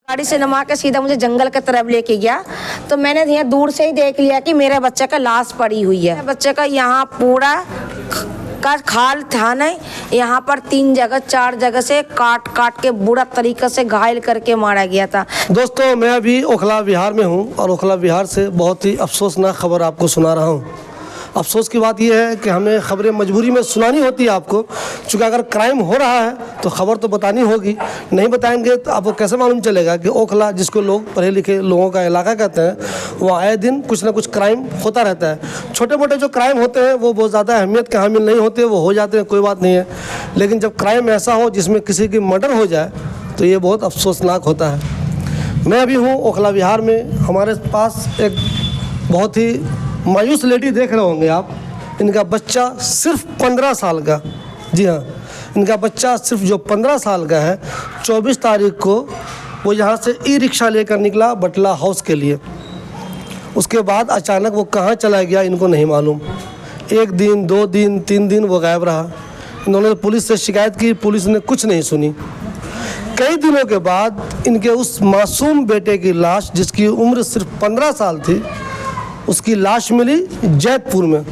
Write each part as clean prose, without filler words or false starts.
गाड़ी से नमा के सीधा मुझे जंगल की तरफ लेके गया, तो मैंने यहाँ दूर से ही देख लिया कि मेरे बच्चे का लाश पड़ी हुई है। बच्चे का यहाँ पूरा का खाल था नहीं, यहाँ पर 3 जगह 4 जगह से काट काट के बुरा तरीके से घायल करके मारा गया था। दोस्तों, मैं अभी ओखला विहार में हूँ और ओखला विहार से बहुत ही अफसोसनाक खबर आपको सुना रहा हूँ। अफसोस की बात यह है कि हमें खबरें मजबूरी में सुनानी होती है आपको, क्योंकि अगर क्राइम हो रहा है तो खबर तो बतानी होगी। नहीं बताएंगे तो आपको कैसे मालूम चलेगा कि ओखला, जिसको लोग पढ़े लिखे लोगों का इलाका कहते हैं, वहाँ आए दिन कुछ ना कुछ क्राइम होता रहता है। छोटे मोटे जो क्राइम होते हैं वो बहुत ज़्यादा अहमियत के हामिल नहीं होते, वो हो जाते हैं, कोई बात नहीं है। लेकिन जब क्राइम ऐसा हो जिसमें किसी की मर्डर हो जाए तो ये बहुत अफसोसनाक होता है। मैं अभी हूँ ओखला विहार में। हमारे पास एक बहुत ही मायूस लेडी देख रहे होंगे आप। इनका बच्चा सिर्फ 15 साल का, जी हाँ, इनका बच्चा सिर्फ जो 15 साल का है, 24 तारीख को वो यहाँ से ई-रिक्शा लेकर निकला बटला हाउस के लिए। उसके बाद अचानक वो कहाँ चला गया इनको नहीं मालूम। 1 दिन 2 दिन 3 दिन वो गायब रहा। इन्होंने पुलिस से शिकायत की, पुलिस ने कुछ नहीं सुनी। कई दिनों के बाद इनके उस मासूम बेटे की लाश, जिसकी उम्र सिर्फ 15 साल थी, उसकी लाश मिली जैतपुर में।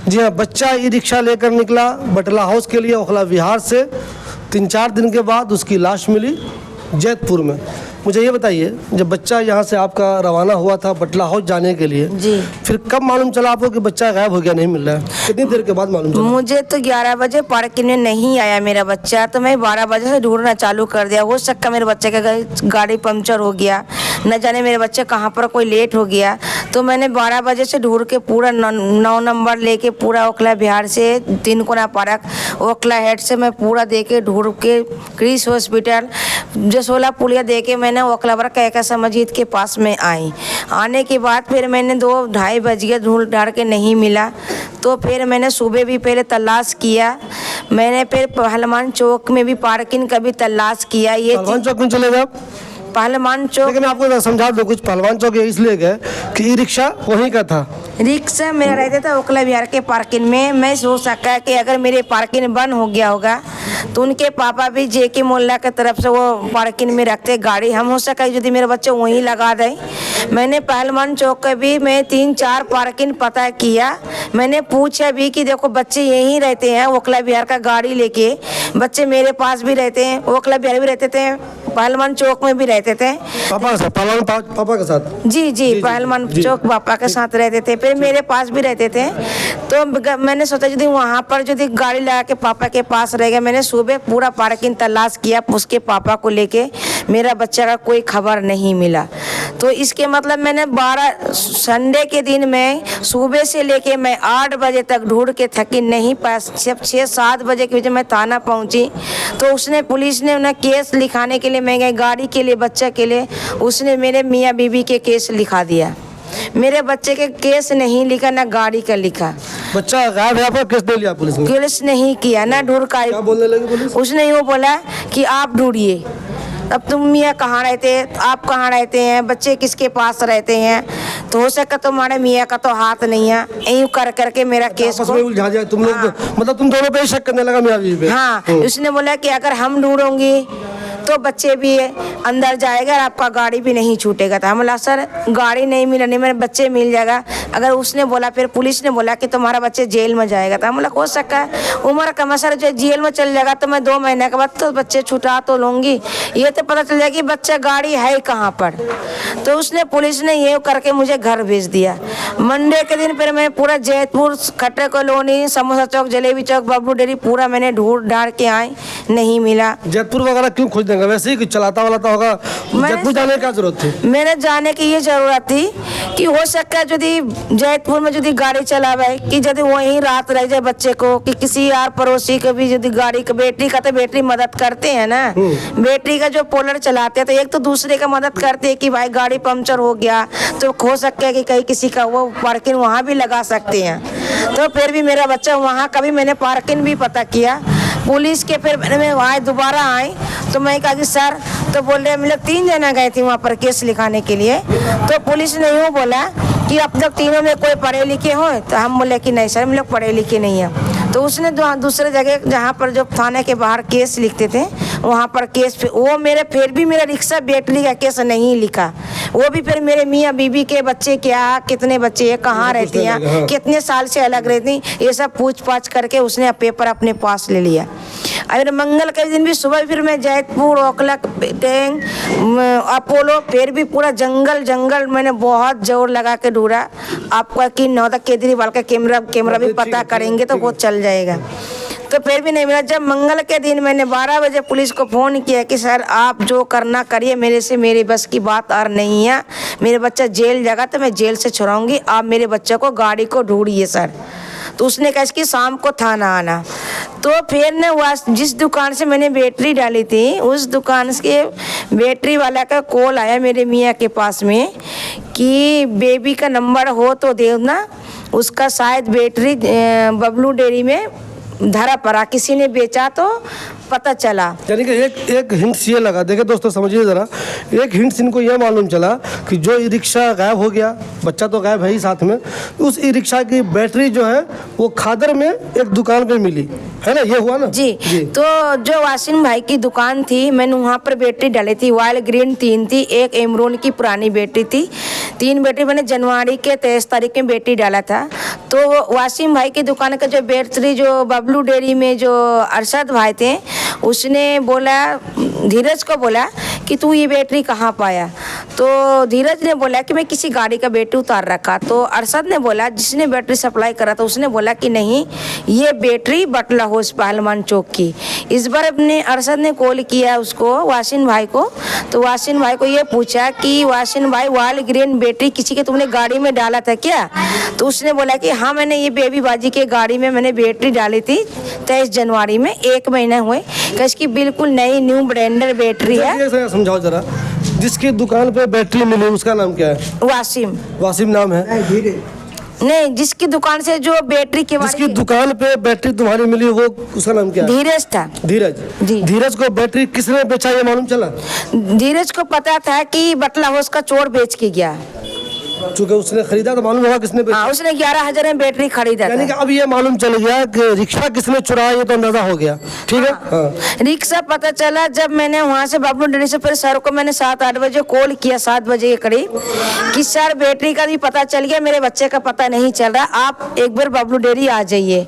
जी हाँ, बच्चा ई-रिक्शा लेकर निकला बटला हाउस के लिए ओखला विहार से। 3-4 दिन के बाद उसकी लाश मिली जैतपुर में। मुझे ये बताइए, जब बच्चा यहाँ से आपका रवाना हुआ था बटला हाउस जाने के लिए, जी, फिर कब मालूम चला आपको कि बच्चा गायब हो गया, नहीं मिल रहा है? कितनी देर के बाद मालूम चला? मुझे तो 11 बजे पार्किंग में नहीं आया मेरा बच्चा, तो मैं 12 बजे से ढूंढना चालू कर दिया। हो सकता मेरे बच्चे का गाड़ी पंचर हो गया, न जाने मेरे बच्चे कहाँ पर कोई लेट हो गया। तो मैंने 12 बजे से ढूंढ के पूरा 9 नंबर लेके पूरा ओखला बिहार से 3 कोना पार्क ओखला हेड से मैं पूरा दे के ढूंढ के क्रिस हॉस्पिटल जसोला पुलिया दे के मैंने ओखला बरा कैसा मस्जिद के पास में आई। आने के बाद फिर मैंने 2-2:30 बज गए, ढूंढ ढाड़ के नहीं मिला। तो फिर मैंने सुबह भी पहले तलाश किया, मैंने फिर पहलवान चौक में भी पार्किंग का भी तलाश किया। ये पहलवान चौक में चले गए? पहलवान चौक, लेकिन आपको समझा दो कुछ। पहलवान चौक इसलिए गए कि ई-रिक्शा वहीं का था। रिक्शा मेरा रहता था ओखला बिहार के पार्किंग में। मैं सोच सका कि अगर मेरे पार्किंग बंद हो गया होगा तो उनके पापा भी जेके मोहल्ला की तरफ से वो पार्किंग में रखते गाड़ी, हम हो सका यदि मेरे बच्चे वहीं लगा दें। मैंने पहलवान चौक का भी मैं 3-4 पार्किंग पता किया। मैंने पूछा भी कि देखो बच्चे यहीं रहते हैं ओखला बिहार का गाड़ी लेके, बच्चे मेरे पास भी रहते हैं, ओखला बिहार भी रहते थे, पहलवान चौक में भी रहते थे। पापा के साथ? पहलवान पापा के साथ? जी, पहलवान चौक पापा के साथ रहते थे, फिर मेरे पास भी रहते थे। तो मैंने सोचा यदि वहाँ पर यदि गाड़ी लगा के पापा के पास रह गया। मैंने सुबह पूरा पार्किंग तलाश किया उसके पापा को लेके, मेरा बच्चा का कोई खबर नहीं मिला। तो इसके मतलब मैंने 12 संडे के दिन में सुबह से लेके मैं 8 बजे तक ढूंढ के थकी नहीं पाया। जब 6-7 बजे के बजे मैं थाना पहुंची तो उसने पुलिस ने उन्हें केस लिखाने के लिए, मैं गई गाड़ी के लिए बच्चा के लिए, उसने मेरे मियाँ बीबी के केस लिखा दिया। मेरे बच्चे के केस नहीं लिखा, ना गाड़ी का लिखा। बच्चा गायब है, आपका केस नहीं लिया पुलिस ने? केस नहीं किया, ना ढूंढ का। क्या बोलने लगी पुलिस? उसने यूँ बोला कि आप ढूंढिए, अब तुम मियाँ कहाँ रहते हैं, आप कहाँ रहते हैं, बच्चे किसके पास रहते हैं। तो हो सका तुम्हारे मियाँ का तो हाथ नहीं है। यूँ कर करके मेरा केस आपस में उलझा जाए तुम लोग। मतलब तुम दोनों पे शक करने लगा मियाँ बीवी पे? हाँ, उसने बोला कि अगर हम ढूंढोंगी तो बच्चे भी अंदर जाएगा और आपका गाड़ी भी नहीं छूटेगा। तो हम बोला सर गाड़ी नहीं मिला, नहीं मेरे बच्चे मिल जाएगा। अगर उसने बोला, फिर पुलिस ने बोला कि तुम्हारा बच्चे जेल में जाएगा। तो हम बोला हो सकता है उम्र कम सर, जो जेल में चल जाएगा तो मैं 2 महीने के बाद तो बच्चे छुटा तो लूँगी, ये तो पता चल जाएगा कि बच्चा गाड़ी है कहाँ पर। तो उसने पुलिस ने ये करके मुझे घर भेज दिया। मंडे के दिन फिर मैं पूरा जैतपुर, खट्टे कॉलोनी, समोसा चौक, जलेबी चौक, बबलू डेरी पूरा मैंने ढूंढ ढाड़ के आई, नहीं मिला। जैतपुर वगैरह क्यों खोज देंगे? वैसे ही चलाता वाला होगा, जैतपुर जाने की क्या जरूरत थी? मैंने जाने की ये जरूरत थी कि हो सकता है यदि जैतपुर में यदि गाड़ी चलावे कि यदि वहीं रात रह जाए बच्चे को, कि किसी यार पड़ोसी को भी यदि गाड़ी का, बैटरी का तो बैटरी मदद करते हैं ना, बैटरी का जो पोलर चलाते हैं तो एक तो दूसरे का मदद करते हैं कि भाई गाड़ी पंचर हो गया तो हो सकता है कि कहीं किसी का वो पार्किंग वहाँ भी लगा सकते हैं। तो फिर भी मेरा बच्चा वहाँ का भी मैंने पार्किंग भी पता किया पुलिस के। फिर मैं वहाँ दोबारा आई तो मैं कहा कि सर, तो बोल रहे हम लोग 3 जना गए थे वहाँ पर केस लिखाने के लिए। तो पुलिस ने यूँ बोला कि अब तक तीनों में कोई पढ़े लिखे हो। तो हम बोले कि नहीं सर, हम लोग पढ़े लिखे नहीं हैं। तो उसने दूसरे जगह जहाँ पर जो थाने के बाहर केस लिखते थे वहाँ पर केस वो मेरे फिर भी मेरा रिक्शा बैटरी का केस नहीं लिखा। वो भी फिर मेरे मियाँ बीबी के बच्चे क्या कितने बच्चे हैं कहाँ रहती हैं कितने साल से अलग रहती ये सब पूछ पाछ करके उसने पेपर अपने पास ले लिया। अगर मंगल के दिन भी सुबह फिर मैं जैतपुर ओखला टैंक अपोलो फिर भी पूरा जंगल मैंने बहुत जोर लगा के ढूंढा। आपको यकीन नहीं होता केजरीवाल का कैमरा भी पता करेंगे तो वो चल जाएगा तो फिर भी नहीं मिला। जब मंगल के दिन मैंने 12 बजे पुलिस को फ़ोन किया कि सर आप जो करना करिए मेरे से मेरी बस की बात और नहीं है, मेरे बच्चा जेल जाएगा तो मैं जेल से छुड़ाऊंगी, आप मेरे बच्चे को गाड़ी को ढूंढिए सर। तो उसने कहा कि शाम को थाना आना। तो फिर ने जिस दुकान से मैंने बैटरी डाली थी उस दुकान के बैटरी वाला का कॉल आया मेरे मियाँ के पास में कि बेबी का नंबर हो तो दे ना, उसका शायद बैटरी बबलू डेयरी में धरा पड़ा, किसी ने बेचा तो पता चला। यानी कि एक हिंट्स ये लगा, देखिए दोस्तों समझिए ज़रा, एक हिंट्स इनको ये मालूम चला कि जो ई रिक्शा गायब हो गया, बच्चा तो गायब है ही साथ में, उस ई रिक्शा की बैटरी जो है वो खादर में एक दुकान पे मिली है ना, ये हुआ ना जी। तो जो वासिम भाई की दुकान थी मैंने वहाँ पर बैटरी डाली थी, रॉयल ग्रीन 3 थी, एक एमरोन की पुरानी बैटरी थी, 3 बैटरी मैंने जनवरी के 23 तारीख में बैटरी डाला था। तो वासिम भाई की दुकान का जो बैटरी जो बबलू डेयरी में जो अरशद भाई थे उसने बोला धीरज को बोला कि तू ये बैटरी कहाँ पाया। तो धीरज ने बोला कि मैं किसी गाड़ी का बैटरी उतार रखा। तो अरशद ने बोला जिसने बैटरी सप्लाई करा था उसने बोला कि नहीं ये बैटरी बटला हाउस पहलवान चौक की। इस बार अपने अरशद ने कॉल किया उसको वासिन भाई को, तो वासिन भाई को ये पूछा कि वासिन भाई रॉयल ग्रीन बैटरी किसी के तुमने गाड़ी में डाला था क्या। तो उसने बोला कि हाँ मैंने ये बेबी बाजी के गाड़ी में मैंने बैटरी डाली थी 23 जनवरी में, 1 महीना हुए, इसकी बिल्कुल नई न्यू ब्रांडेड बैटरी है। समझाओ जरा, जिसकी दुकान पे बैटरी मिली उसका नाम क्या है? वासिम नाम है? नहीं, जिसकी दुकान से जो बैटरी के जिसकी दुकान पे बैटरी तुम्हारी मिली वो उसका नाम क्या है? धीरज था। धीरज जी। धीरज को बैटरी किसने बेचा ये मालूम चला? धीरज को पता था कि बटला हाउस का चोर बेच के गया, चूंकि उसने खरीदा तो मालूम होगा किसने बेचा। हाँ, उसने 11,000 में बैटरी खरीदा यानी कि था। अब ये मालूम चल गया कि रिक्शा किसने चुराया, ये तो अंदाजा हो गया। ठीक है। हाँ। रिक्शा पता चला जब मैंने वहाँ से बबलू डेयरी से फिर सर को मैंने 7-8 बजे कॉल किया, 7 बजे के करीब, कि सर बैटरी का भी पता चल गया, मेरे बच्चे का पता नहीं चल रहा, आप एक बार बबलू डेयरी आ जाइए,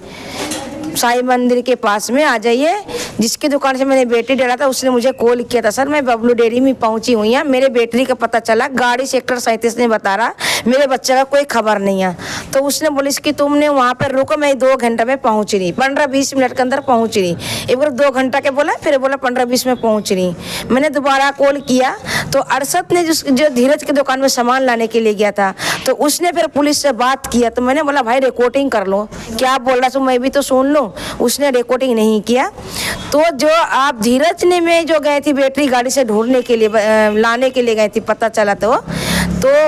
साई मंदिर के पास में आ जाइए। जिसकी दुकान से मैंने बैटरी डाला था उसने मुझे कॉल किया था, सर मैं बबलू डेयरी में पहुंची हुई हूँ, मेरे बैटरी का पता चला, गाड़ी सेक्टर 37 ने बता रहा, मेरे बच्चे का कोई खबर नहीं है। तो उसने बोली कि तुमने वहाँ पर रुको, मैं 2 घंटे में पहुँच रही, 15-20 मिनट के अंदर पहुँच रही। एक बार 2 घंटा के बोला, फिर बोला 15-20 में पहुँच रही। मैंने दोबारा कॉल किया तो अरशद ने जो धीरज की दुकान में सामान लाने के लिए गया था तो उसने फिर पुलिस से बात किया। तो मैंने बोला भाई रिकॉर्डिंग कर लो, क्या बोल रहा मैं भी तो सुन लूँ। उसने रिकॉर्डिंग नहीं किया। तो जो आप धीरज ने मैं जो गए थी बैटरी गाड़ी से ढूंढने के लिए लाने के लिए गई थी, पता चला तो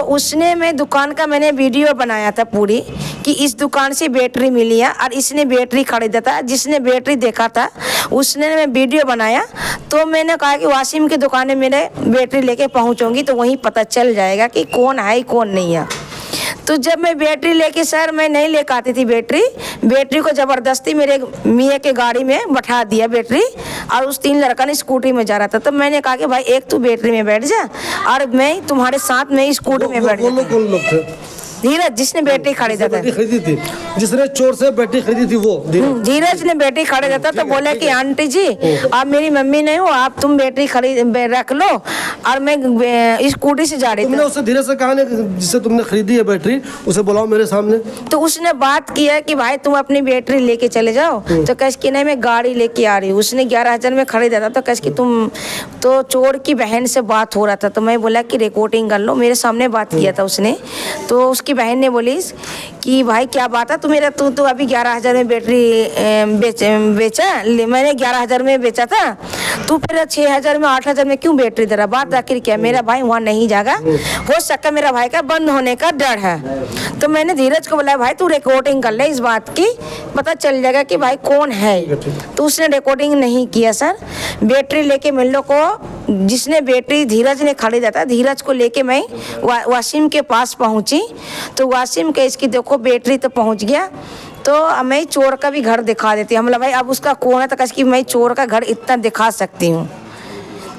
उसने मैं दुकान का मैंने वीडियो बनाया था पूरी कि इस दुकान से बैटरी मिली है और इसने बैटरी खरीदा था, जिसने बैटरी देखा था उसने मैं वीडियो बनाया। तो मैंने कहा कि वासिम की दुकान में मेरे बैटरी लेके पहुंचूंगी तो वहीं पता चल जाएगा कि कौन है कौन नहीं है। तो जब मैं बैटरी लेके सर मैं नहीं लेकर आती थी बैटरी को ज़बरदस्ती मेरे मियाँ के गाड़ी में बैठा दिया बैटरी, और उस 3 लड़का ने स्कूटी में जा रहा था। तो मैंने कहा कि भाई एक तू बैटरी में बैठ जा और मैं तुम्हारे साथ में स्कूटी में बैठ जाऊँ। कौन लोग थे? धीरज जिसने बैटरी खरीदा था, खरीदी थी, जिसने चोर से बैटरी खरीदी थी वो धीरज ने बैटरी खरीदा था। तो बोले कि आंटी जी आप मेरी मम्मी नहीं हो, आप तुम बैटरी खरीद रख लो और मैं स्कूटी से जा रही थी। तुमने उससे धीरज से कहा जिससे तुमने खरीदी है बैटरी उसे बुलाओ मेरे सामने। तो उसने बात किया कि भाई तुम अपनी बैटरी लेके चले जाओ। तो कह कि नहीं मैं गाड़ी लेके आ रही हूँ। उसने 11,000 में खरीदा था। तो कह कि तुम तो चोर की बहन से बात हो रहा था। तो मैं बोला कि रिकॉर्डिंग कर लो, मेरे सामने बात किया था उसने। तो उसकी बहन ने बोली कि भाई क्या बात है, तू अभी 11,000 में बैटरी बेचा, मैंने 11,000 में बेचा था, तू फिर 6,000 में 8,000 में क्यों बैटरी दे रहा, बात आखिर क्या। मेरा भाई वहाँ नहीं जाएगा, हो सकता मेरा भाई का बंद होने का डर है। तो मैंने धीरज को बोला भाई तू रिकॉर्डिंग कर ले इस बात की, पता चल जाएगा कि भाई कौन है। तो उसने रिकॉर्डिंग नहीं किया सर। बैटरी लेके मैं लोग को, जिसने बैटरी धीरज ने खरीदा था, धीरज को लेके मैं वासिम के पास पहुंची। तो वासिम के इसकी देखो बैटरी तो पहुंच गया। तो मैं चोर का भी घर दिखा देती हूँ। हम बोला भाई अब उसका कौन है, तो कहा कि मैं चोर का घर इतना दिखा सकती हूँ।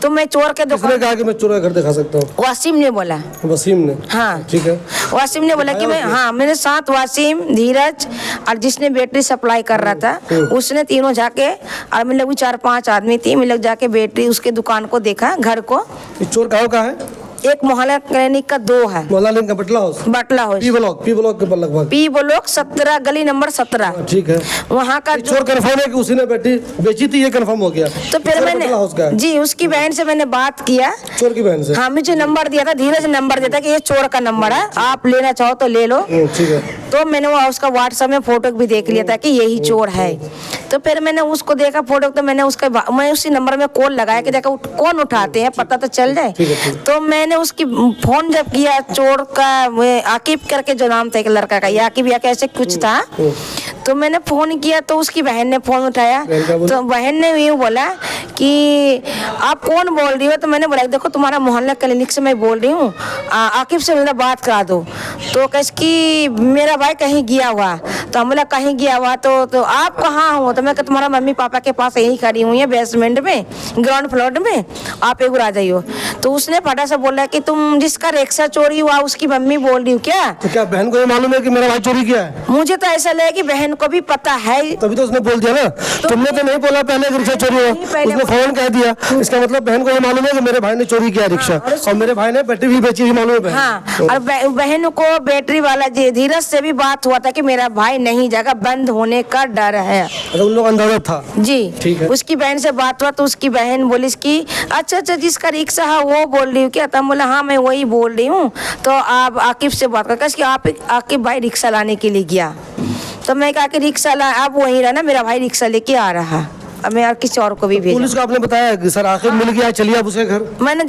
तो मैं चोर के किसने कहा कि मैं चोर का घर दिखा सकता हूँ? वासिम ने बोला। वसीम ने? हाँ ठीक है। वासिम ने बोला कि मैं, हाँ मेरे साथ वासिम, धीरज और जिसने बैटरी सप्लाई कर रहा था उसने तीनों जाके, और मैं लोग 4-5 आदमी थी, मैं लोग जाके बैटरी उसके दुकान को देखा, घर को। ये चोर कहाँ का है? एक मोहल्ला क्लिनिक का 2 है, मोहल्ला लिंक का बटला हाउस, बटला हाउस, पी ब्लॉक के पर लगभग, पी ब्लॉक 17 गली नंबर 17। ठीक है। वहाँ का चोर कंफर्म है कि उसी ने बैटरी बेची थी, ये कंफर्म हो गया? तो फिर मैंने बटला हाउस का है? जी उसकी बहन से मैंने बात किया। चोर की बहन से? हाँ मुझे नंबर दिया था, धीरज नंबर दिया था कि ये चोर का नंबर है, आप लेना चाहो तो ले लो। ठीक है। तो मैंने वो उसका व्हाट्सएप में फोटो भी देख लिया था कि यही चोर है। तो फिर मैंने उसको देखा फोटो, तो मैंने मैं उसी नंबर में कॉल लगाया कि देखा कौन उठाते हैं, पता तो चल जाए। तो मैंने उसकी फोन जब किया, चोर का आकिब करके जो नाम था एक लड़का का, आकिब या कैसे कुछ था, तो मैंने फोन किया तो उसकी बहन ने फोन उठाया। तो बहन ने ये बोला कि आप कौन बोल रही हो? तो मैंने बोला देखो तुम्हारा मोहल्ला क्लिनिक से मैं बोल रही हूँ, आकिब से मेरा बात करा दो। तो कैसे कि मेरा भाई कहीं गया हुआ। तो हम बोला कहीं गया हुआ, तो आप कहाँ हो? तो मैं कहा तुम्हारा मम्मी पापा के पास यही खड़ी हुई है बेसमेंट में, ग्राउंड फ्लोर में, आप एक बार आ जाइयो। तो उसने फटा से बोला कि तुम जिसका रिक्शा चोरी हुआ उसकी मम्मी बोल रही हो क्या? तो क्या बहन को ये मालूम है कि मेरा भाई चोरी किया है? मुझे तो ऐसा लगा कि बहन को भी पता है, तभी तो उसने बोल दिया ना। तुमने तो नहीं बोला पहले कि रिक्शा चोरी हुआ, उसने फोन कह दिया। इसका मतलब बहन को ये मालूम है कि मेरे भाई ने चोरी किया रिक्शा, और मेरे भाई ने बैटरी भी बेची, मालूम है? हाँ, और बहन को बैटरी वाला धीरज से भी बात हुआ था कि मेरा भाई नहीं जाएगा, बंद होने का डर है। अच्छा, उन लोग अंदाजा था? जी ठीक है। उसकी बहन से बात हुआ तो उसकी बहन बोली कि अच्छा जिसका रिक्शा है वो बोल रही हूँ क्या? तब बोला हाँ मैं वही बोल रही हूँ। तो आप आकिब से बात कर कि आप आकिब भाई रिक्शा लाने के लिए गया। तो मैं कहा कि रिक्शा ला, आप वहीं रहना, मेरा भाई रिक्शा लेके आ रहा, अब मैं और किसी और को भी भेजा। पुलिस को आपने बताया कि सर आकिब मिल गया, चलिए आप उसके घर? मैंने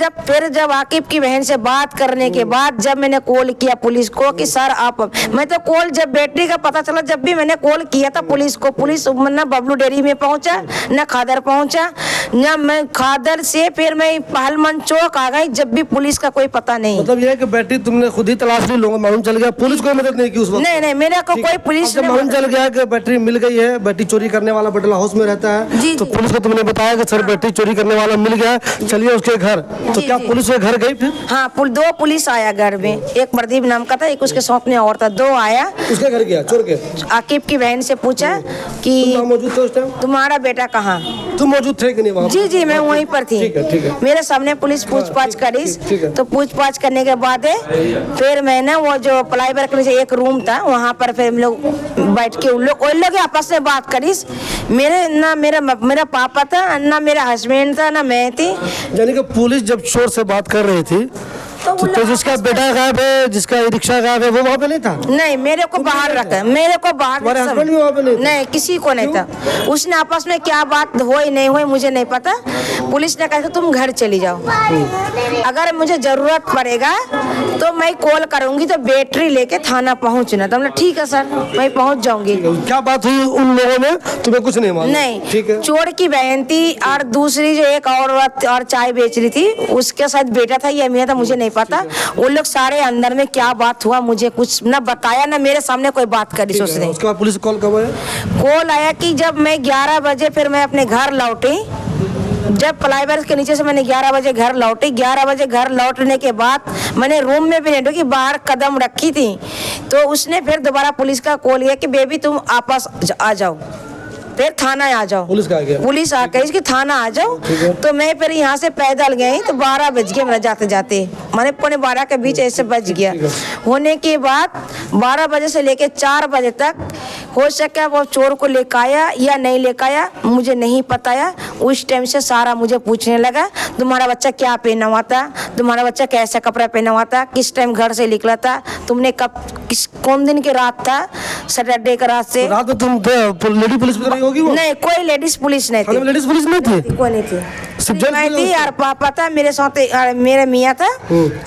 जब आकिब की बहन से बात करने के बाद जब मैंने कॉल किया पुलिस को कि सर आप, मैं तो कॉल जब बैटरी का पता चला जब भी मैंने कॉल किया था पुलिस को, पुलिस ना बबलू डेयरी में पहुंचा, ना खादर पहुंचा, ना मैं खादर से फिर मैं पहलमन चौक आ गई, जब भी पुलिस का कोई पता नहीं। मतलब ये है कि बैटरी तुमने खुद ही तलाश ली, लोगों मालूम चल गया, पुलिस कोई मदद नहीं की उस वक्त? नहीं मेरे को कोई पुलिस ने मालूम चल गया कि बैटरी मिल गई है, बैटरी चोरी करने वाला बटला हाउस में रहता है, तो पुलिस को तुमने बताया कि सर बैटरी चोरी करने वाला मिल गया, चलिए उसके घर। तो क्या पुलिस के घर गई फिर? हाँ 2 पुलिस आया घर में, एक प्रदीप नाम का था, एक उसके साथ में और था, 2 आया। उसके घर गया चोर के? आकिब की बहन से पूछा कि तुम मौजूद थे उस टाइम? तुम्हारा बेटा कहाँ? तुम मौजूद थे कि नहीं वहाँ? जी मैं वहीं पर थी। ठीक है। मेरे सामने पुलिस पूछताछ करी। तो पूछताछ करने के बाद फिर मैंने वो जो प्लाईवर के नीचे एक रूम था वहाँ पर फिर हम लोग बैठ के उन लोग आपस में बात करी। मेरा पापा था, ना मेरा हस्बैंड था, ना मैं थी। यानी कि पुलिस जब चोर से बात कर रही थी तो जिसका बेटा गायब है, जिसका रिक्शा गायब है, वो वहाँ पे नहीं था? नहीं मेरे को बाहर रखा, मेरे को बाहर। तुम्हारे हस्बैंड भी वहाँ पे नहीं थे? नहीं किसी को नहीं था। उसने आपस में क्या बात हुई नहीं हुई मुझे नहीं पता। पुलिस ने कहा कि तुम घर चली जाओ, अगर मुझे जरूरत पड़ेगा तो मैं कॉल करूंगी, तो बैटरी लेके थाना पहुंचना। तो हमने ठीक है सर मैं पहुंच जाऊंगी। क्या बात हुई उन लोगों में, तुम्हें कुछ नहीं मालूम? नहीं, ठीक है। चोर की बहन थी और दूसरी जो एक औरत और चाय बेच रही थी उसके साथ बेटा था या मियां था मुझे नहीं पता। वो लोग सारे अंदर में क्या बात हुआ मुझे कुछ ना बताया, ना मेरे सामने कोई बात करी उसने। उसके बाद पुलिस कॉल कब आया? कॉल आया कि जब मैं 11 बजे फिर मैं अपने घर लौटी, जब प्लाईवर के नीचे से मैंने 11 बजे घर लौटी। 11 बजे घर लौटने के बाद मैंने रूम में भी नहीं ढुकी, बाहर कदम रखी थी। तो उसने फिर दोबारा पुलिस का कॉल किया कि बेबी तुम आपस आ जाओ, फिर थाना आ जाओ। पुलिस का आ गया? पुलिस आ गई कि थाना आ जाओ। तो मैं फिर यहाँ से पैदल गई तो 12 बज गए मेरा जाते जाते, मैंने 11:15 के बीच ऐसे बज गया। होने के बाद 12 बजे से लेके 4 बजे तक हो सका वो चोर को लेकर आया या नहीं लेकर आया मुझे नहीं पता। उस टाइम से सारा मुझे पूछने लगा तुम्हारा बच्चा क्या पहना हुआ था, तुम्हारा बच्चा कैसा कपड़ा पहना हुआ था, किस टाइम घर से निकला था, तुमने कौन दिन की रात था, सैटरडे का रात से। रात में तुम लेडी पुलिस में नहीं होगी वो? नहीं कोई लेडीज पुलिस नहीं थी। लेडीज पुलिस नहीं थी? कोई नहीं थी। सिर्फ जेंट्स मैं थे थी उसमें? और पापा था मेरे साथ, मेरे मियाँ था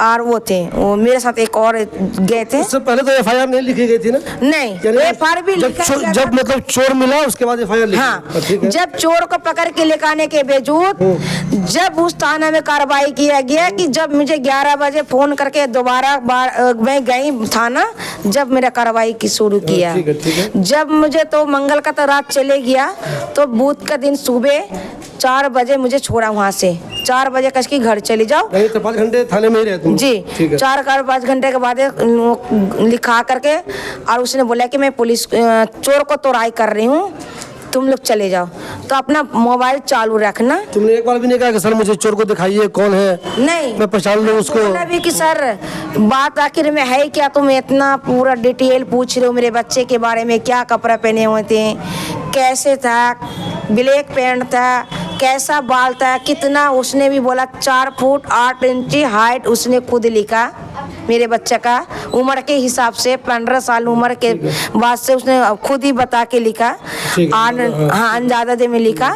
और वो थे, वो मेरे साथ एक और गए थे। उससे पहले तो एफआईआर नहीं लिखी गई थी ना? नहीं, एफआईआर भी लिखा गया था। जब मतलब चोर मिला उसके बाद एफआईआर लिखी। हाँ, ठीक है। जब चोर को पकड़ के लेकर के बावजूद जब उस थाना में कार्रवाई किया गया कि जब मुझे 11 बजे फोन करके दोबारा मैं गई थाना, जब मेरा कार्रवाई की शुरू किया। ठीक है। जब मुझे तो मंगल का तो रात चले गया, तो बुध का दिन सुबह 4 बजे मुझे छोड़ा वहाँ से। 4 बजे कस की घर चली जाओ। नहीं तो 5 घंटे थाने में ही रहे तुम? जी, ठीक है। 4-5 घंटे के बाद लिखा करके और उसने बोला कि मैं पुलिस चोर को तोड़ाई कर रही हूँ, तुम लोग चले जाओ, तो अपना मोबाइल चालू रखना। तुमने एक बार भी नहीं कहा कि सर मुझे चोर को दिखाइए कौन है, नहीं, मैं पहचान लूं उसको? बोला भी कि सर बात आखिर में है क्या, तुम इतना पूरा डिटेल पूछ रहे हो मेरे बच्चे के बारे में, क्या कपड़ा पहने हुए थे, कैसे था, ब्लैक पैंट था, कैसा बाल था, कितना। उसने भी बोला 4 फुट 8 इंच हाइट, उसने खुद लिखा मेरे बच्चे का उम्र के हिसाब से 15 साल उम्र के बाद से उसने खुद ही बता के लिखा। हाँ, अंदाजा में लिखा।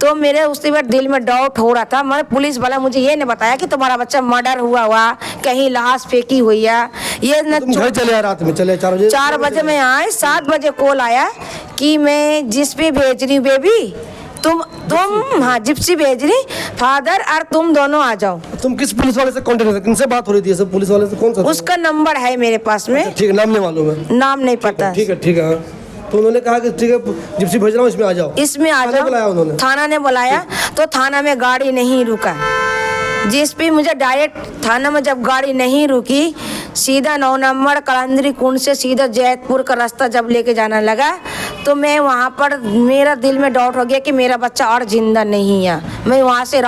तो मेरे उसके बाद दिल में डाउट हो रहा था। मैं पुलिस वाला मुझे ये नहीं बताया कि तुम्हारा बच्चा मर्डर हुआ कहीं लाश फेंकी हुई है, ये न। तुम घर चले रात में, चले 4 बजे? 4 बजे मैं आए, 7 बजे कॉल आया कि मैं जिस पे भेज रही हूँ बेबी, तुम हाँ जिप्सी भेज रही, फादर और तुम दोनों आ जाओ। तुम किस पुलिस वाले से कांटेक्ट, किनसे बात हो रही थी? सब पुलिस वाले से कौन सा? उसका नंबर है मेरे पास में। ठीक है, नाम नहीं मालूम है? नाम नहीं पता। ठीक है हाँ। तो उन्होंने कहा कि ठीक है जिप्सी भेज रहा हूँ, इसमें आ जाओ। इसमें आ जाओ। बुलाया उन्होंने? थाना ने बुलाया, तो थाना में गाड़ी नहीं रुका। जिस पे मुझे डायरेक्ट थाना में जब गाड़ी नहीं रुकी, सीधा 9 नंबर कलंदरी कुंड से सीधा जैतपुर का रास्ता जब लेके जाना लगा, तो मैं वहाँ पर मेरा दिल में डाउट हो गया कि मेरा बच्चा और जिंदा नहीं है। मैं वहाँ से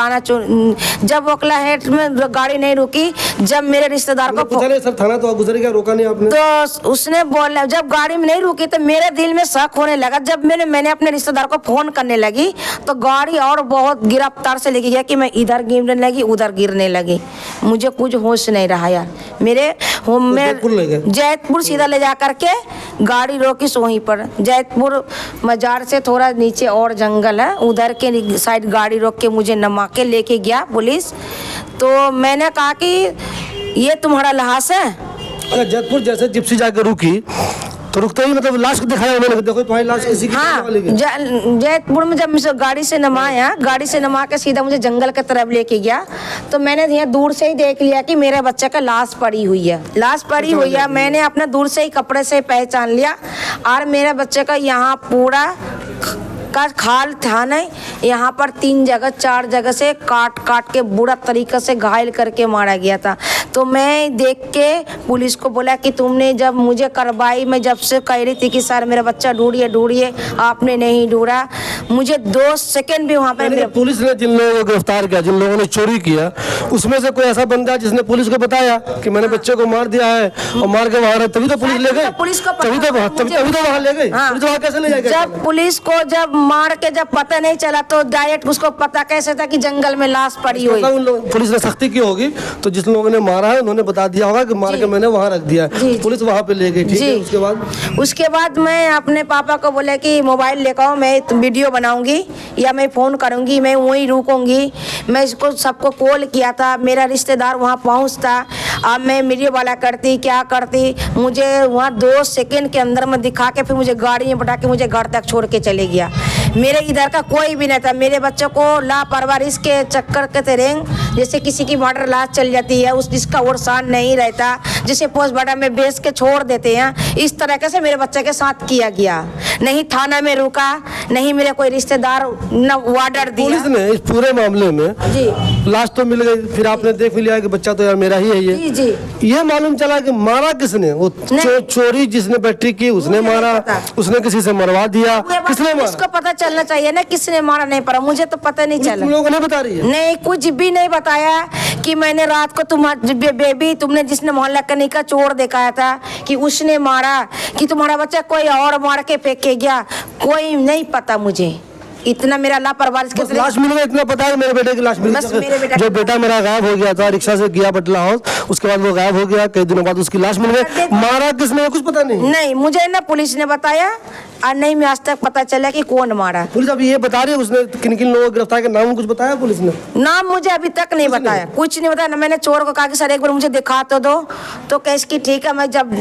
जब ओखला हेड में गाड़ी नहीं रुकी, जब मेरे रिश्तेदार को पूछा नहीं सर थाना तो गुजर गया, रोका नहीं आपने? तो उसने बोला, जब गाड़ी में नहीं रुकी तो मेरे दिल में शक होने लगा। जब मैंने अपने रिश्तेदार को फोन करने लगी, तो गाड़ी और बहुत गिरफ्तार से लेके गया कि मैं इधर गिरने लगी, उधर गिरने लगी। मुझे कुछ होश नहीं रहा यार। मेरे जैतपुर सीधा ले जा करके गाड़ी रोकी वहीं पर। जैतपुर मजार से थोड़ा नीचे और जंगल है, उधर के साइड गाड़ी रोक के मुझे नमा के लेके गया पुलिस। तो मैंने कहा कि ये तुम्हारा लाश है? अगर जैतपुर जैसे जिप्सी जाकर रुकी तो रुकते ही मतलब लाश को दिखाया उन्होंने, देखो तुम्हारी लाश किसी की? हाँ, जैतपुर में जब मुझे गाड़ी से नमाया, गाड़ी से नमा के सीधा मुझे जंगल की तरफ लेके गया, तो मैंने यहाँ दूर से ही देख लिया कि मेरे बच्चे का लाश पड़ी हुई है। लाश पड़ी हुई है, मैंने अपने दूर से ही कपड़े से पहचान लिया। और मेरे बच्चे का यहाँ पूरा का खाल था नहीं, यहाँ पर 3 जगह 4 जगह से काट के बुरा तरीके से घायल करके मारा गया था। तो मैं देख के पुलिस को बोला कि तुमने जब मुझे कार्रवाई में जब से कह रही थी कि सर मेरा बच्चा ढूंढिए, आपने नहीं ढूंढा। मुझे 2 सेकंड भी वहाँ पर पुलिस ने जिन लोगों को गिरफ्तार किया, जिन लोगों ने चोरी किया, उसमें से कोई ऐसा बंदा जिसने पुलिस को बताया कि मैंने बच्चे को मार दिया है और मार के वहाँ, तभी तो पुलिस ले गई? पुलिस को तभी तो वहाँ ले गई? पुलिस वहाँ कैसे ले जाएगी? जब पुलिस को जब मार के जब पता नहीं चला, तो डायरेक्ट उसको पता कैसे था कि जंगल में लाश पड़ी हुई? पुलिस ने सख्ती की होगी, तो जिस लोगों ने मारा है उन्होंने बता दिया होगा कि मार के मैंने वहाँ रख दिया है, पुलिस वहाँ पे ले गई। ठीक है, उसके बाद मैं अपने पापा को बोला कि मोबाइल लेकर आओ, मैं वीडियो बनाऊंगी या मैं फोन करूंगी, मैं वहीं रुकूंगी। मैं इसको सबको कॉल किया था, मेरा रिश्तेदार वहाँ पहुँचता, अब मैं वीडियो वाला करती क्या करती। मुझे वहाँ 2 सेकंड के अंदर में दिखा के फिर मुझे गाड़ी में बैठा के मुझे घर तक छोड़ के चले गया। मेरे इधर का कोई भी नहीं था। मेरे बच्चों को लापरवाही के चक्कर के तेरेंग, जैसे किसी की मर्डर लाश चल जाती है, उस जिसका ओरसान नहीं रहता, जिसे पोस्टमार्टम में बेच के छोड़ देते हैं, इस तरह से मेरे बच्चे के साथ किया गया। नहीं थाना में रुका, नहीं मेरे कोई रिश्तेदार न ऑर्डर दिया। पुलिस ने इस पूरे मामले में जी लाश तो मिल गई, फिर आपने देख भी लिया कि बच्चा तो यार मेरा ही है ये। जी ये मालूम चला कि मारा किसने? वो चोरी जिसने बैटरी की उसने मारा, उसने किसी से मरवा दिया, किसने मारा? इसको पता चलना चाहिए ना किसने मारा। नहीं पड़ा, मुझे तो पता नहीं चला। तुम लोगों ने बता रही है? नहीं, कुछ भी नहीं बताया कि मैंने रात को बेबी तुमने जिसने मोहल्ला कनी का चोर दिखाया था कि उसने मारा, कि तुम्हारा बच्चा कोई और मार के फेंक के गया, कोई नहीं पता मुझे। इतना मेरा लापरवाही बस लाश मिल गई, इतना पता है मेरे बेटे की लाश मिल बस गई। मेरे बेटा जो बेटा मेरा गायब हो गया था, रिक्शा से गया बटला हाउस, उसके बाद वो गायब हो गया, कई दिनों बाद उसकी लाश मिल गई। मारा किसने कुछ पता नहीं? नहीं, मुझे ना पुलिस ने बताया और नहीं मैं आज तक पता चला कि कौन मारा। पुलिस अभी ये बता रही है उसने किन किन लोगों को गिरफ्तार किया, नाम कुछ बताया पुलिस ने? नाम मुझे अभी तक नहीं बताया, कुछ नहीं बताया ना। मैंने चोर को कहा कि सर एक बार मुझे दिखा तो दो, तो कैस की ठीक है, मैं जब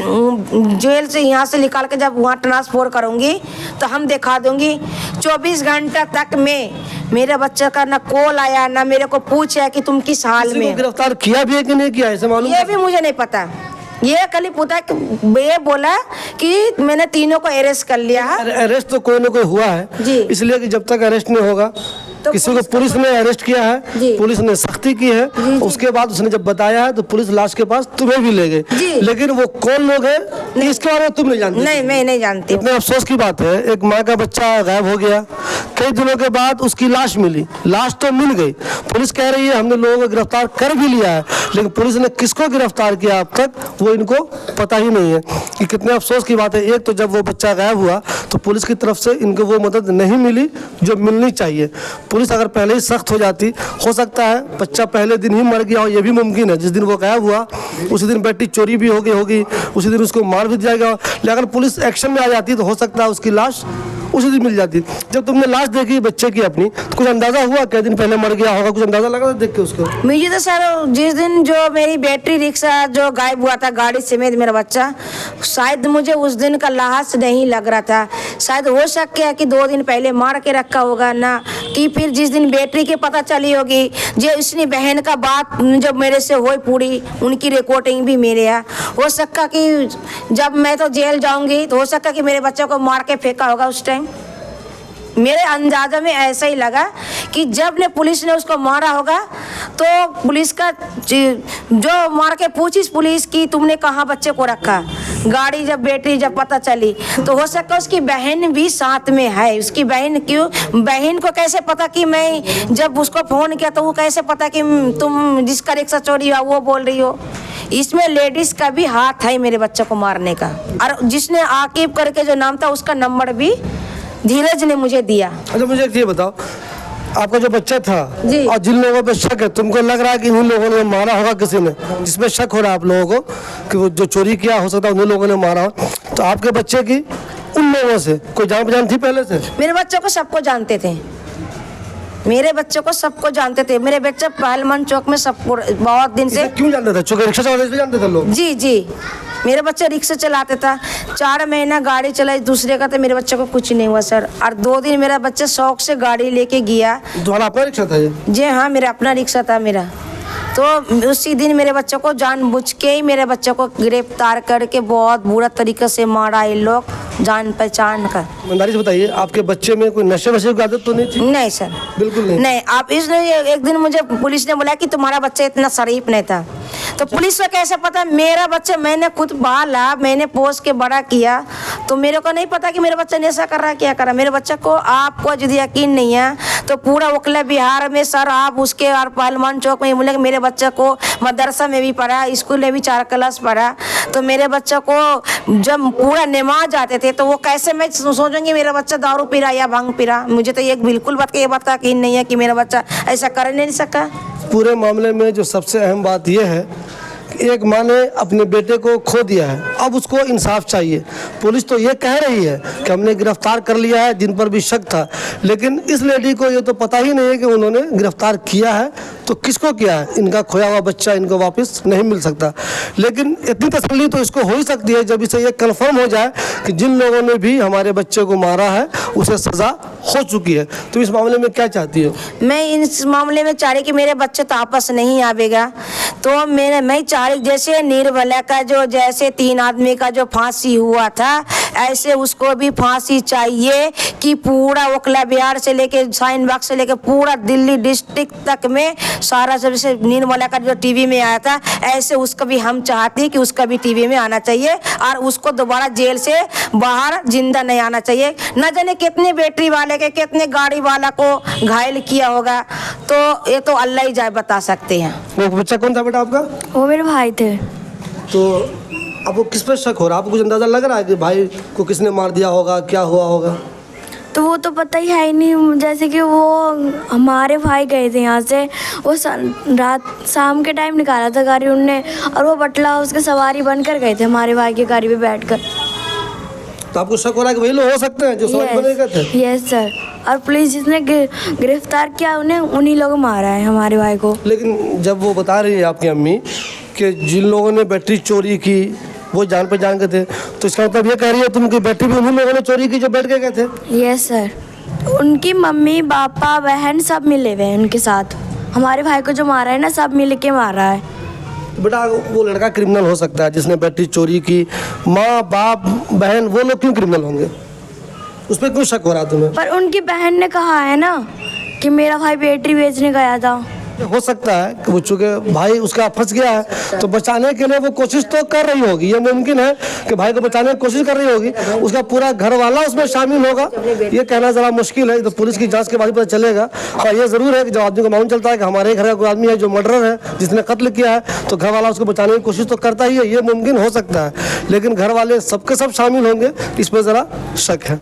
जेल से यहाँ से निकाल के जब वहाँ ट्रांसफर करूँगी तो हम दिखा दूंगी। 24 घंटा तक में मेरे बच्चे का ना कॉल आया ना मेरे को पूछा कि तुम किस हाल किसी को में। गिरफ्तार किया भी है कि नहीं किया ऐसे मालूम? ये भी मुझे नहीं पता, ये कल पता ये बोला कि मैंने तीनों को अरेस्ट कर लिया है। अरेस्ट तो कोई ना कोई हुआ है जी। इसलिए कि जब तक अरेस्ट नहीं होगा तो किसी को पुलिस ने अरेस्ट किया है, जी। पुलिस ने सख्ती की है, उसके बाद उसने जब बताया है तो पुलिस लाश के पास तुम्हें भी ले जी। गई। लेकिन वो कौन लोग हैं इसके बारे में तुम नहीं जानते? नहीं, मैं नहीं जानती। इतने अफसोस की बात है, एक माँ का बच्चा गायब हो गया, कई दिनों के बाद उसकी लाश मिली, लाश तो मिल गई, पुलिस कह रही है हमने लोगों को गिरफ्तार कर भी लिया है, लेकिन पुलिस ने किसको गिरफ्तार किया अब तक वो इनको पता ही नहीं है। कि कितने अफसोस की बात है। एक तो जब वो बच्चा गायब हुआ तो पुलिस की तरफ से इनको वो मदद नहीं मिली जो मिलनी चाहिए। पुलिस अगर पहले ही सख्त हो जाती, हो सकता है बच्चा पहले दिन ही मर गया हो, ये भी मुमकिन है। जिस दिन वो गायब हुआ उसी दिन बेटी चोरी भी हो गई होगी, उसी दिन उसको मार भी दिया गया। लेकिन अगर पुलिस एक्शन में आ जाती तो हो सकता है उसकी लाश उसी दिन मिल जाती। जब तुमने लाश देखी बच्चे की अपनी तो कुछ अंदाजा हुआ कई दिन पहले मर गया होगा, कुछ अंदाजा लगा था देख के उसको? मुझे तो सर जिस दिन जो मेरी बैटरी रिक्शा जो गायब हुआ था गाड़ी समेत मेरा बच्चा, शायद मुझे उस दिन का लाश नहीं लग रहा था। शायद हो सके है कि 2 दिन पहले मार के रखा होगा ना, कि फिर जिस दिन बैटरी की पता चली होगी जो इसने बहन का बात जब मेरे से हुई पूरी उनकी रिकॉर्डिंग भी मेरे है। हो सकता कि जब मैं तो जेल जाऊंगी तो हो सकता कि मेरे बच्चे को मार के फेंका होगा उस टाइम। मेरे अंदाजा में ऐसा ही लगा कि जब ने पुलिस ने उसको मारा होगा तो पुलिस का जो मार के पूछी पुलिस की तुमने कहाँ बच्चे को रखा, गाड़ी जब बैटरी जब पता चली तो हो सकता उसकी बहन भी साथ में है। उसकी बहन क्यों, बहन को कैसे पता कि मैं जब उसको फोन किया तो वो कैसे पता कि तुम जिसका रिक्शा चोरी हुआ वो बोल रही हो। इसमें लेडीज का भी हाथ है मेरे बच्चे को मारने का। और जिसने आकिब करके जो नाम था उसका नंबर भी धीरज ने मुझे दिया। अच्छा मुझे एक ये बताओ, आपका जो बच्चा था जी। और जिन लोगों पे शक है, तुमको लग रहा है कि उन लोगों ने मारा होगा किसी ने, जिसमें शक हो रहा है आप लोगों को कि वो जो चोरी किया हो सकता है उन लोगों ने मारा हो, तो आपके बच्चे की उन लोगों से कोई जान पहचान थी पहले से? मेरे बच्चों को सबको जानते थे, मेरे बच्चों को सबको जानते थे। मेरे बच्चे पहलमान चौक में सबको बहुत दिन से क्यों जानते थे? चौक रिक्शा चलाते थे जानते थे लोग? जी जी, मेरे बच्चे रिक्शा चलाते था, 4 महीना गाड़ी चलाई दूसरे का, तो मेरे बच्चे को कुछ नहीं हुआ सर। और 2 दिन मेरा बच्चा शौक से गाड़ी लेके गया। तुम्हारा अपना रिक्शा था ये? जी हाँ, मेरा अपना रिक्शा था मेरा। तो उसी दिन मेरे बच्चों को जानबूझ के ही मेरे बच्चों को गिरफ्तार करके बहुत बुरा तरीके से मारा ये लोग, जान पहचान का। ईमानदारी से बताइए, आपके बच्चे में कोई नशे वशे की आदत तो नहीं थी? नहीं सर, बिल्कुल नहीं। नहीं। आप इसलिए एक दिन मुझे पुलिस ने बोला कि तुम्हारा बच्चा इतना शरीफ नहीं था, तो पुलिस को कैसे पता मेरा बच्चा, मैंने खुद पाला, मैंने पोस के बड़ा किया, तो मेरे को नहीं पता कि मेरा बच्चा नशा कर रहा है क्या कर रहा है। मेरे बच्चे को आपको यदि यकीन नहीं है तो पूरा उकला बिहार में सर आप उसके और पहलमान चौक में बोले मेरे बच्चे को मदरसा में भी पढ़ा, स्कूल में भी 4 क्लास पढ़ा, तो मेरे बच्चे को जब पूरा नमाज आते थे तो वो कैसे मैं सोचूंगी मेरा बच्चा दारू पी रहा या भांग पी रहा। मुझे तो ये बिल्कुल बात का ये बात का यकीन नहीं है कि मेरा बच्चा ऐसा कर नहीं सका। पूरे मामले में जो सबसे अहम बात यह है कि एक माँ ने अपने बेटे को खो दिया है, अब उसको इंसाफ चाहिए। पुलिस तो ये कह रही है कि हमने गिरफ्तार कर लिया है जिन पर भी शक था, लेकिन इस लेडी को ये तो पता ही नहीं है कि उन्होंने गिरफ्तार किया है तो किसको किया है। इनका खोया हुआ बच्चा इनको वापस नहीं मिल सकता, लेकिन इतनी तसल्ली तो इसको हो ही सकती है जब इसे ये कन्फर्म हो जाए कि जिन लोगों ने भी हमारे बच्चे को मारा है उसे सज़ा हो चुकी है। तो इस मामले में क्या चाहती हो? मैं इस मामले में चाह रही कि मेरे बच्चे तो आपस नहीं आवेगा, तो मैं चाह रही जैसे निर्भया का जो जैसे 3 आदमी का जो फांसी हुआ था ऐसे उसको भी फांसी चाहिए कि पूरा ओखला बिहार से लेके शाहीन बाग से लेके पूरा दिल्ली डिस्ट्रिक्ट तक में सारा जैसे निर्भया का जो टीवी में आया था ऐसे उसको भी हम चाहते हैं कि उसका भी टीवी में आना चाहिए और उसको दोबारा जेल से बाहर जिंदा नहीं आना चाहिए। न जाने कितने बैटरी वाले के कितने गाड़ी वाला को घायल किया होगा, तो ये तो अल्लाह ही जाए बता सकते हैं। वो बच्चा कौन था बेटा आपका? वो मेरे भाई थे। तो आपको किस पर शक हो रहा है? आपको कुछ अंदाजा लग रहा है कि भाई को किसने मार दिया होगा, क्या हुआ होगा? तो वो तो पता ही है ही नहीं। जैसे कि वो हमारे भाई गए थे यहाँ से, वो रात शाम के टाइम निकाला था गाड़ी उनने, और वो बटला हाउस के सवारी बनकर गए थे हमारे भाई की गाड़ी पे बैठकर। तो आपको शक हो रहा है कि वही लोग हो सकते हैं जो सवारी बने गए थे? Yes sir. और पुलिस जिसने गिरफ्तार किया उन्हें, उन्हीं लोग मारा है हमारे भाई को। लेकिन जब वो बता रही है आपकी अम्मी कि जिन लोगों ने बैटरी चोरी की वो जान पहचान के थे, तो इसका मतलब ये कह रही है तुम कि बैटरी भी उन्हीं लोगों ने चोरी की जो बैठ के गए थे? Yes sir. उनकी मम्मी पापा बहन सब मिले हुए हैं उनके साथ। हमारे भाई को जो मारा है ना, सब मिल के मारा है। तो बेटा वो लड़का क्रिमिनल हो सकता है जिसने बैटरी चोरी की, माँ बाप बहन वो लोग क्यों क्रिमिनल होंगे? उस पर क्यों शक हो रहा है तुम्हें? पर उनकी बहन ने कहा है ना कि मेरा भाई बैटरी बेचने गया था। हो सकता है कि वो चूंकि भाई उसका फंस गया है तो बचाने के लिए वो कोशिश तो कर रही होगी। ये मुमकिन है कि भाई को बचाने की कोशिश कर रही होगी, उसका पूरा घर वाला उसमें शामिल होगा, ये कहना ज़रा मुश्किल है। तो पुलिस की जांच के बाद पता चलेगा। और ये ज़रूर है कि जब आदमी को मालूम चलता है कि हमारे घर का कोई आदमी है जो मर्डरर है, जिसने कत्ल किया है, तो घर वाला उसको बचाने की कोशिश तो करता ही है। ये मुमकिन हो सकता है, लेकिन घर वाले सबके सब शामिल होंगे, इस पर ज़रा शक है।